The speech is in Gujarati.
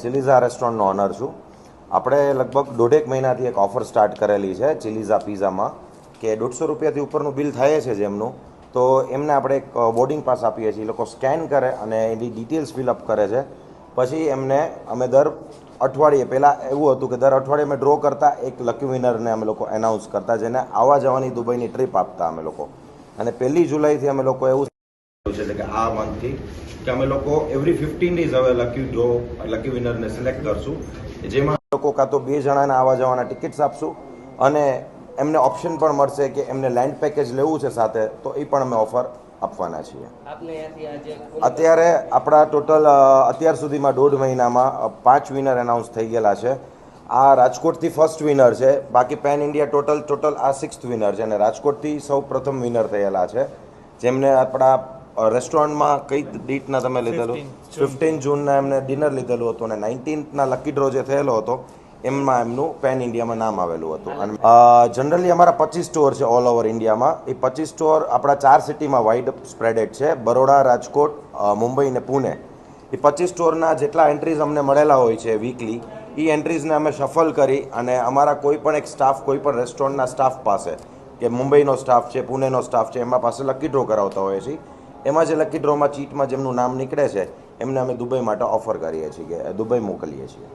ચિલીઝા રેસ્ટોરન્ટનો ઓનર છું. આપણે લગભગ 1.5 મહિનાથી એક ઓફર સ્ટાર્ટ કરેલી છે ચિલીઝા પિઝામાં કે 150 રૂપિયાથી ઉપરનું બિલ થાય છે જેમનું, તો એમને આપણે એક બોર્ડિંગ પાસ આપીએ છીએ. લોકો સ્કેન કરે અને એની ડિટેલ્સ ફિલઅપ કરે છે. પછી એમને અમે દર અઠવાડિયે, પહેલાં એવું હતું કે દર અઠવાડિયે અમે ડ્રો કરતા, એક લકી વિનરને અમે લોકો એનાઉન્સ કરતા, જેને આવવા જવાની દુબઈની ટ્રીપ આપતા અમે લોકો. અને 1 જુલાઈથી અમે લોકો એવું છે કે આ મંથથી કે અમે લોકો એવરી 15 ડેઝ હવે લકી વિનરને સિલેક્ટ કરશું, જેમાં લોકો કાં તો 2 જણાના આવવા જવાના ટિકિટ્સ આપશું અને એમને ઓપ્શન પણ મળશે કે એમને લેન્ડ પેકેજ લેવું છે સાથે, તો એ પણ અમે ઓફર આપવાના છીએ. અત્યારે આપણા ટોટલ અત્યાર સુધીમાં 1.5 મહિનામાં 5 વિનર એનાઉન્સ થઈ ગયેલા છે. આ રાજકોટથી ફર્સ્ટ વિનર છે, બાકી પેન ઇન્ડિયા ટોટલ આ 6th વિનર છે અને રાજકોટથી સૌ પ્રથમ વિનર થયેલા છે, જેમને આપણા રેસ્ટોરન્ટમાં કઈ ડેટના તમે લીધેલું? 15 જૂનના એમને ડિનર લીધેલું હતું અને 19ના લકી ડ્રો જે થયેલો હતો એમાં એમનું પેન ઇન્ડિયામાં નામ આવેલું હતું. અને જનરલી અમારા 25 સ્ટોર છે ઓલ ઓવર ઇન્ડિયામાં. એ 25 સ્ટોર આપણા 4 સિટીમાં વાઇડ સ્પ્રેડેડ છે: બરોડા, રાજકોટ, મુંબઈ ને પુણે. એ 25 સ્ટોરના જેટલા એન્ટ્રીઝ અમને મળેલા હોય છે વીકલી, એ એન્ટ્રીઝને અમે શફલ કરી અને અમારા કોઈ પણ એક સ્ટાફ, કોઈ પણ રેસ્ટોરન્ટના સ્ટાફ પાસે, કે મુંબઈનો સ્ટાફ છે, પુણેનો સ્ટાફ છે, એમાં પાસે લકી ડ્રો કરાવતા હોઈએ છીએ. એમાં જે લકી ડ્રોમાં ચીટમાં જેમનું નામ નીકળે છે એમને અમે દુબઈ માટે ઓફર કરીએ છીએ, કે દુબઈ મોકલીએ છીએ.